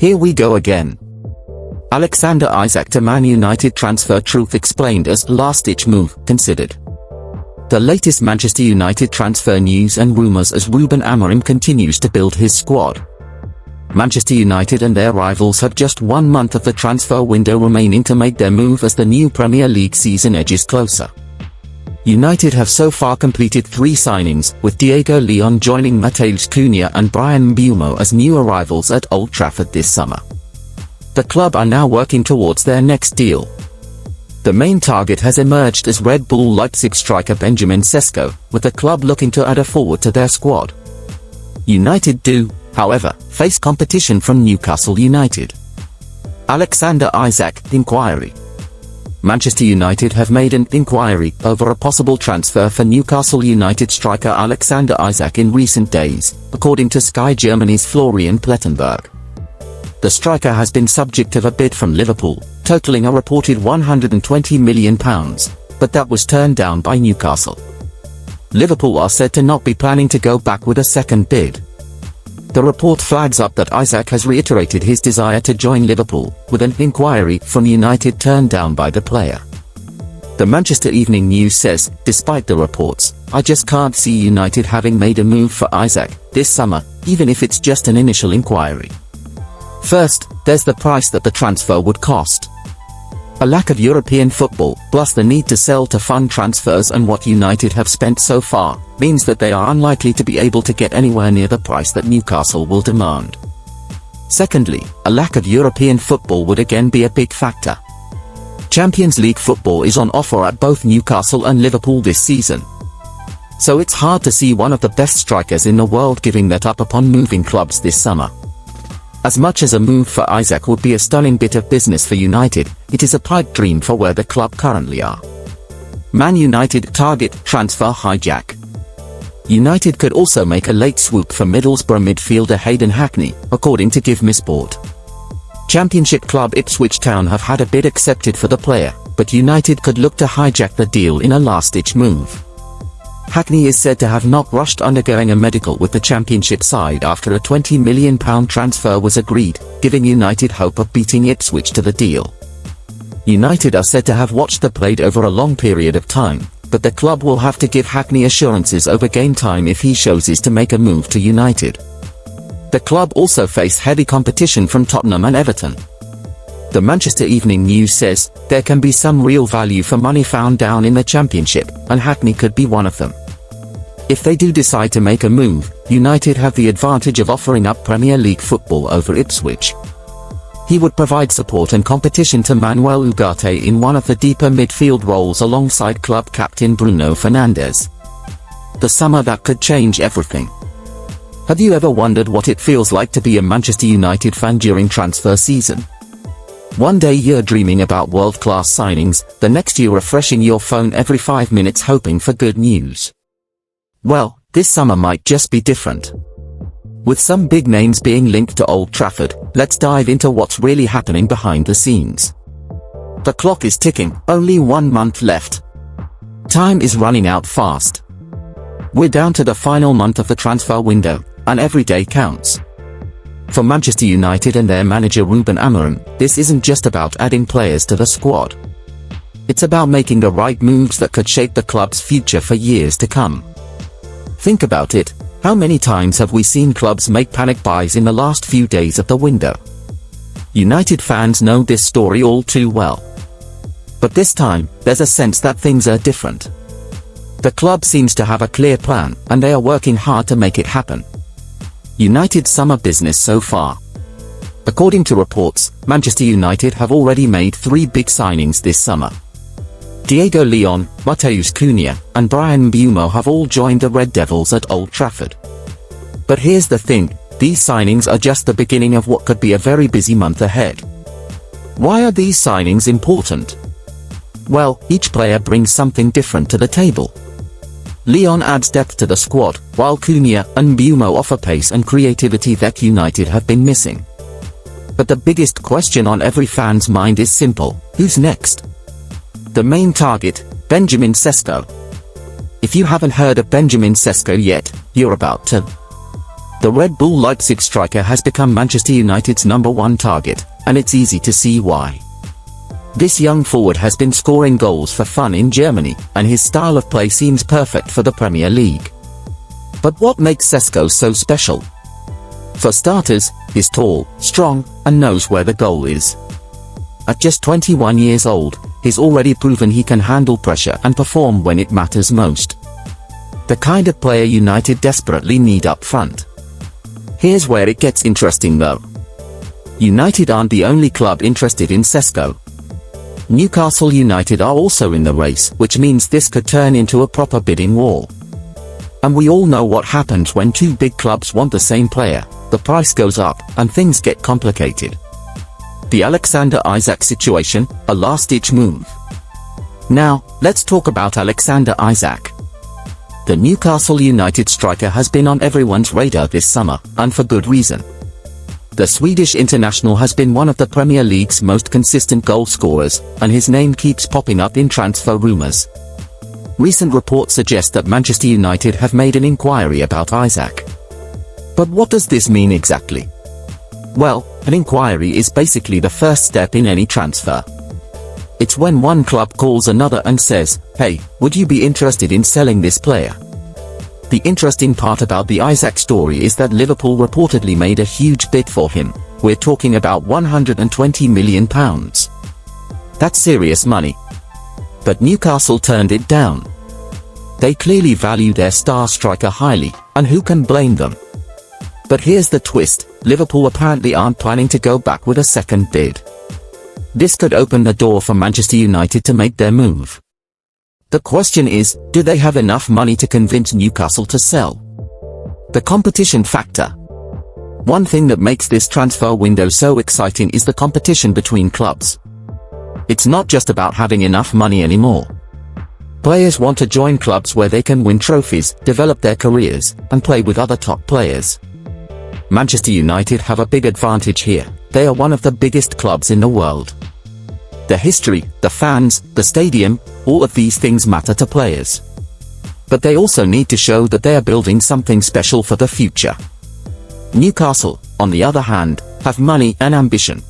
Here we go again. Alexander Isak to Man United transfer truth explained as last-ditch move considered. The latest Manchester United transfer news and rumours as Ruben Amorim continues to build his squad. Manchester United and their rivals have just 1 month of the transfer window remaining to make their move as the new Premier League season edges closer. United have so far completed 3 signings, with Diego Leon joining Matheus Cunha and Bryan Mbeumo as new arrivals at Old Trafford this summer. The club are now working towards their next deal. The main target has emerged as Red Bull Leipzig striker Benjamin Sesko, with the club looking to add a forward to their squad. United do, however, face competition from Newcastle United. Alexander Isak inquiry. Manchester United have made an inquiry over a possible transfer for Newcastle United striker Alexander Isak in recent days, according to Sky Germany's Florian Plettenberg. The striker has been subject of a bid from Liverpool, totaling a reported £120 million, but that was turned down by Newcastle. Liverpool are said to not be planning to go back with a second bid. The report flags up that Isak has reiterated his desire to join Liverpool, with an inquiry from United turned down by the player. The Manchester Evening News says, despite the reports, I just can't see United having made a move for Isak this summer, even if it's just an initial inquiry. First, there's the price that the transfer would cost. A lack of European football, plus the need to sell to fund transfers and what United have spent so far, means that they are unlikely to be able to get anywhere near the price that Newcastle will demand. Secondly, a lack of European football would again be a big factor. Champions League football is on offer at both Newcastle and Liverpool this season. So it's hard to see one of the best strikers in the world giving that up upon moving clubs this summer. As much as a move for Isak would be a stunning bit of business for United, it is a pipe dream for where the club currently are. Man United target transfer hijack. United could also make a late swoop for Middlesbrough midfielder Hayden Hackney, according to Give Me Sport. Championship club Ipswich Town have had a bid accepted for the player, but United could look to hijack the deal in a last-ditch move. Hackney is said to have not rushed undergoing a medical with the Championship side after a £20 million transfer was agreed, giving United hope of beating Ipswich to the deal. United are said to have watched the play over a long period of time, but the club will have to give Hackney assurances over game time if he chooses to make a move to United. The club also face heavy competition from Tottenham and Everton. The Manchester Evening News says, there can be some real value for money found down in the Championship, and Hackney could be one of them. If they do decide to make a move, United have the advantage of offering up Premier League football over Ipswich. He would provide support and competition to Manuel Ugarte in one of the deeper midfield roles alongside club captain Bruno Fernandes. The summer that could change everything. Have you ever wondered what it feels like to be a Manchester United fan during transfer season? One day you're dreaming about world-class signings, the next you're refreshing your phone every 5 minutes hoping for good news. Well, this summer might just be different. With some big names being linked to Old Trafford, let's dive into what's really happening behind the scenes. The clock is ticking, only 1 month left. Time is running out fast. We're down to the final month of the transfer window, and every day counts. For Manchester United and their manager Ruben Amorim, this isn't just about adding players to the squad. It's about making the right moves that could shape the club's future for years to come. Think about it, how many times have we seen clubs make panic buys in the last few days of the window? United fans know this story all too well. But this time, there's a sense that things are different. The club seems to have a clear plan, and they are working hard to make it happen. United's summer business so far. According to reports, Manchester United have already made 3 big signings this summer. Diego Leon, Matheus Cunha, and Bryan Mbeumo have all joined the Red Devils at Old Trafford. But here's the thing, these signings are just the beginning of what could be a very busy month ahead. Why are these signings important? Well, each player brings something different to the table. Leon adds depth to the squad, while Cunha and Mbeumo offer pace and creativity that United have been missing. But the biggest question on every fan's mind is simple, who's next? The main target, Benjamin Sesko. If you haven't heard of Benjamin Sesko yet, you're about to. The Red Bull Leipzig striker has become Manchester United's #1 target, and it's easy to see why. This young forward has been scoring goals for fun in Germany, and his style of play seems perfect for the Premier League. But what makes Sesko so special? For starters, he's tall, strong, and knows where the goal is. At just 21 years old, he's already proven he can handle pressure and perform when it matters most. The kind of player United desperately need up front. Here's where it gets interesting though. United aren't the only club interested in Sesko. Newcastle United are also in the race, which means this could turn into a proper bidding war. And we all know what happens when two big clubs want the same player. The price goes up, and things get complicated. The Alexander Isak situation, a last-ditch move. Now, let's talk about Alexander Isak. The Newcastle United striker has been on everyone's radar this summer, and for good reason. The Swedish international has been one of the Premier League's most consistent goal scorers, and his name keeps popping up in transfer rumours. Recent reports suggest that Manchester United have made an inquiry about Isak. But what does this mean exactly? Well, an inquiry is basically the first step in any transfer. It's when one club calls another and says, "Hey, would you be interested in selling this player?" The interesting part about the Isak story is that Liverpool reportedly made a huge bid for him. We're talking about £120 million. That's serious money. But Newcastle turned it down. They clearly value their star striker highly, and who can blame them? But here's the twist, Liverpool apparently aren't planning to go back with a second bid. This could open the door for Manchester United to make their move. The question is, do they have enough money to convince Newcastle to sell? The competition factor. One thing that makes this transfer window so exciting is the competition between clubs. It's not just about having enough money anymore. Players want to join clubs where they can win trophies, develop their careers, and play with other top players. Manchester United have a big advantage here. They are one of the biggest clubs in the world. The history, the fans, the stadium, all of these things matter to players. But they also need to show that they are building something special for the future. Newcastle, on the other hand, have money and ambition.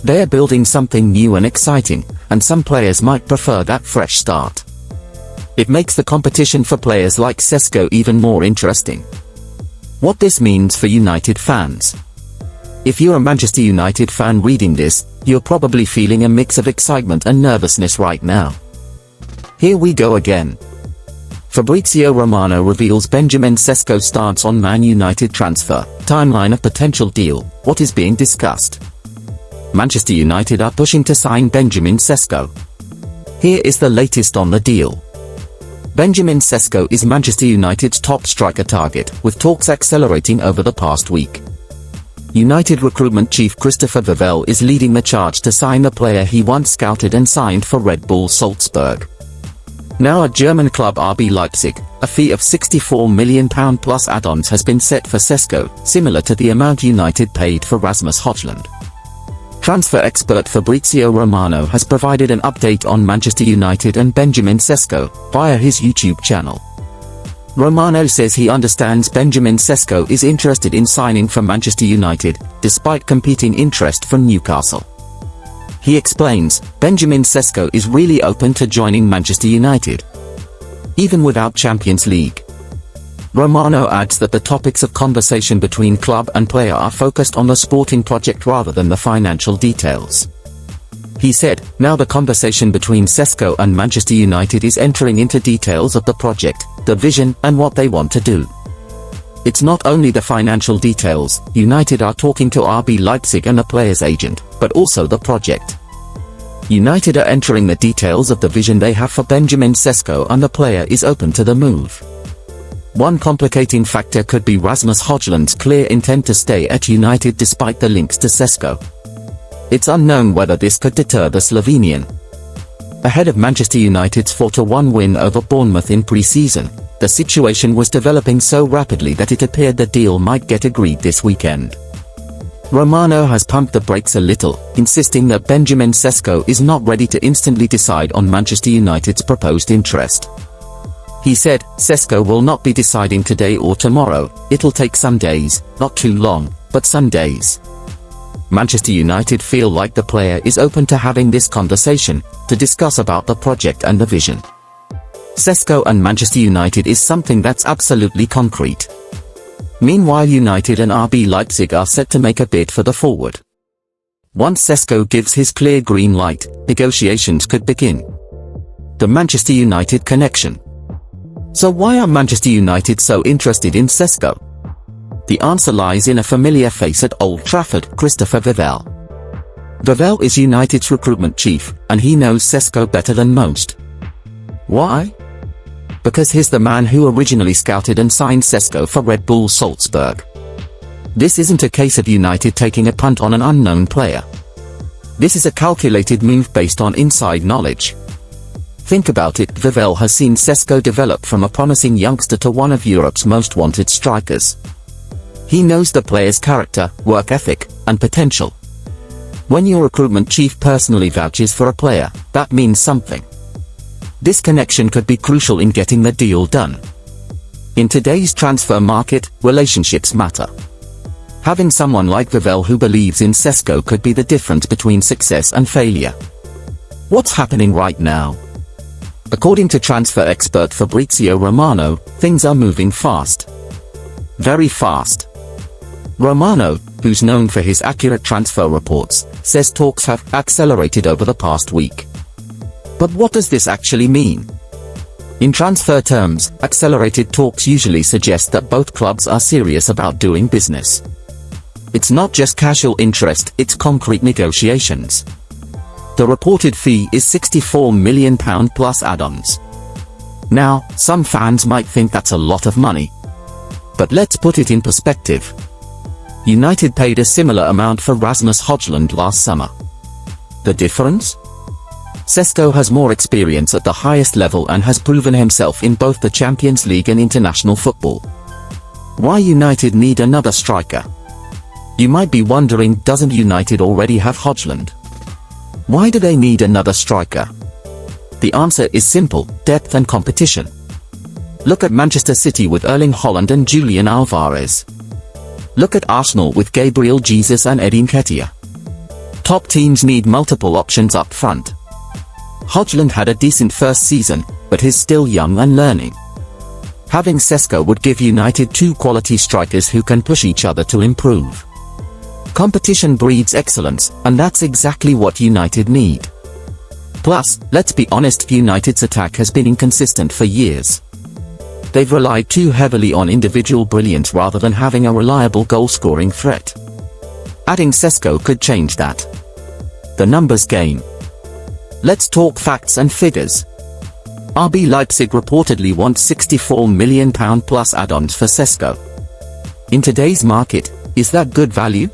They are building something new and exciting, and some players might prefer that fresh start. It makes the competition for players like Sesko even more interesting. What this means for United fans. If you're a Manchester United fan reading this, you're probably feeling a mix of excitement and nervousness right now. Here we go again. Fabrizio Romano reveals Benjamin Sesko's stance on Man United transfer, timeline of potential deal, what is being discussed. Manchester United are pushing to sign Benjamin Sesko. Here is the latest on the deal. Benjamin Sesko is Manchester United's top striker target, with talks accelerating over the past week. United recruitment chief Christopher Vivell is leading the charge to sign the player he once scouted and signed for Red Bull Salzburg. Now at German club RB Leipzig, a fee of £64 million plus add-ons has been set for Sesko, similar to the amount United paid for Rasmus Højlund. Transfer expert Fabrizio Romano has provided an update on Manchester United and Benjamin Sesko via his YouTube channel. Romano says he understands Benjamin Sesko is interested in signing for Manchester United, despite competing interest from Newcastle. He explains, Benjamin Sesko is really open to joining Manchester United, even without Champions League. Romano adds that the topics of conversation between club and player are focused on the sporting project rather than the financial details. He said, now the conversation between Sesko and Manchester United is entering into details of the project, the vision, and what they want to do. It's not only the financial details, United are talking to RB Leipzig and the player's agent, but also the project. United are entering the details of the vision they have for Benjamin Sesko, and the player is open to the move. One complicating factor could be Rasmus Højlund's clear intent to stay at United despite the links to Sesko. It's unknown whether this could deter the Slovenian. Ahead of Manchester United's 4-1 win over Bournemouth in pre-season, the situation was developing so rapidly that it appeared the deal might get agreed this weekend. Romano has pumped the brakes a little, insisting that Benjamin Sesko is not ready to instantly decide on Manchester United's proposed interest. He said, "Sesko will not be deciding today or tomorrow, it'll take some days, not too long, but some days." Manchester United feel like the player is open to having this conversation, to discuss about the project and the vision. Sesko and Manchester United is something that's absolutely concrete. Meanwhile, United and RB Leipzig are set to make a bid for the forward. Once Sesko gives his clear green light, negotiations could begin. The Manchester United connection. So why are Manchester United so interested in Sesko? The answer lies in a familiar face at Old Trafford, Christopher Vivell. Vivell is United's recruitment chief, and he knows Sesko better than most. Why? Because he's the man who originally scouted and signed Sesko for Red Bull Salzburg. This isn't a case of United taking a punt on an unknown player. This is a calculated move based on inside knowledge. Think about it, Vivell has seen Sesko develop from a promising youngster to one of Europe's most wanted strikers. He knows the player's character, work ethic, and potential. When your recruitment chief personally vouches for a player, that means something. This connection could be crucial in getting the deal done. In today's transfer market, relationships matter. Having someone like Vivell who believes in Sesko could be the difference between success and failure. What's happening right now? According to transfer expert Fabrizio Romano, things are moving fast. Very fast. Romano, who's known for his accurate transfer reports, says talks have accelerated over the past week. But what does this actually mean? In transfer terms, accelerated talks usually suggest that both clubs are serious about doing business. It's not just casual interest, it's concrete negotiations. The reported fee is £64 million plus add-ons. Now, some fans might think that's a lot of money. But let's put it in perspective. United paid a similar amount for Rasmus Højlund last summer. The difference? Sesko has more experience at the highest level and has proven himself in both the Champions League and international football. Why United need another striker? You might be wondering, doesn't United already have Højlund? Why do they need another striker? The answer is simple: depth and competition. Look at Manchester City with Erling Haaland and Julian Alvarez. Look at Arsenal with Gabriel Jesus and Eddie Nketiah. Top teams need multiple options up front. Højlund had a decent first season, but he's still young and learning. Having Sesko would give United two quality strikers who can push each other to improve. Competition breeds excellence, and that's exactly what United need. Plus, let's be honest, United's attack has been inconsistent for years. They've relied too heavily on individual brilliance rather than having a reliable goal-scoring threat. Adding Sesko could change that. The numbers game. Let's talk facts and figures. RB Leipzig reportedly wants £64 million plus add-ons for Sesko. In today's market, is that good value?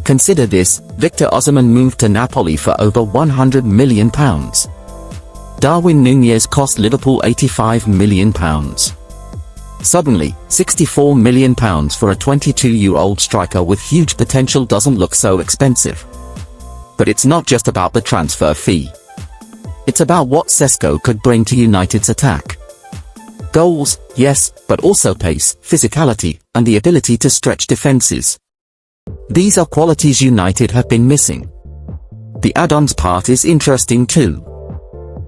Consider this: Victor Osimhen moved to Napoli for over £100 million. Darwin Núñez cost Liverpool £85 million. Suddenly, £64 million for a 22-year-old striker with huge potential doesn't look so expensive. But it's not just about the transfer fee. It's about what Sesko could bring to United's attack. Goals, yes, but also pace, physicality, and the ability to stretch defenses. These are qualities United have been missing. The add-ons part is interesting too.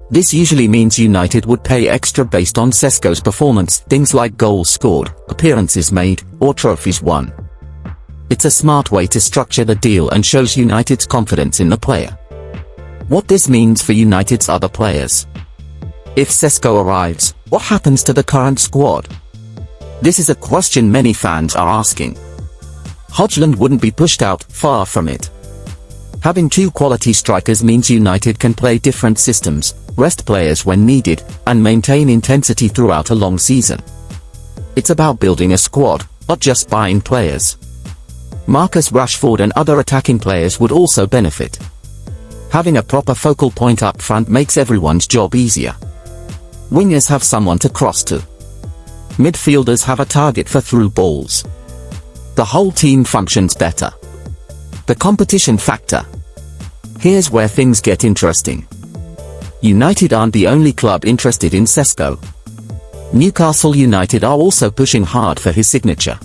This usually means United would pay extra based on Sesko's performance, things like goals scored, appearances made, or trophies won. It's a smart way to structure the deal and shows United's confidence in the player. What this means for United's other players. If Sesko arrives, what happens to the current squad? This is a question many fans are asking. Højlund wouldn't be pushed out, far from it. Having two quality strikers means United can play different systems, rest players when needed, and maintain intensity throughout a long season. It's about building a squad, not just buying players. Marcus Rashford and other attacking players would also benefit. Having a proper focal point up front makes everyone's job easier. Wingers have someone to cross to. Midfielders have a target for through balls. The whole team functions better. The competition factor. Here's where things get interesting. United aren't the only club interested in Sesko. Newcastle United are also pushing hard for his signature.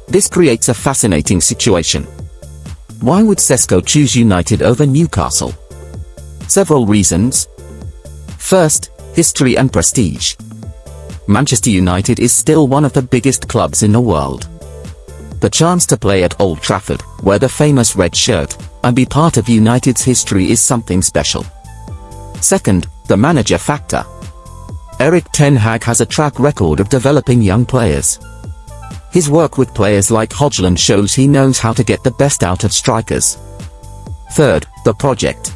This creates a fascinating situation. Why would Sesko choose United over Newcastle? Several reasons. First, history and prestige. Manchester United is still one of the biggest clubs in the world. The chance to play at Old Trafford, wear the famous red shirt, and be part of United's history is something special. Second, the manager factor. Erik ten Hag has a track record of developing young players. His work with players like Højlund shows he knows how to get the best out of strikers. Third, the project.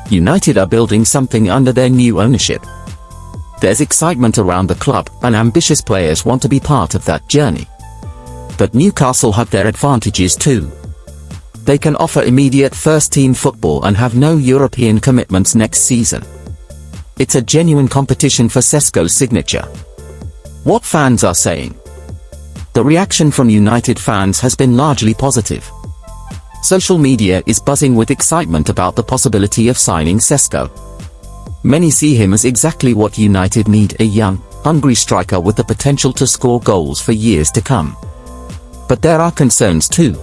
United are building something under their new ownership. There's excitement around the club, and ambitious players want to be part of that journey. But Newcastle have their advantages too. They can offer immediate first-team football and have no European commitments next season. It's a genuine competition for Sesko's signature. What fans are saying? The reaction from United fans has been largely positive. Social media is buzzing with excitement about the possibility of signing Sesko. Many see him as exactly what United need, a young, hungry striker with the potential to score goals for years to come. But there are concerns too.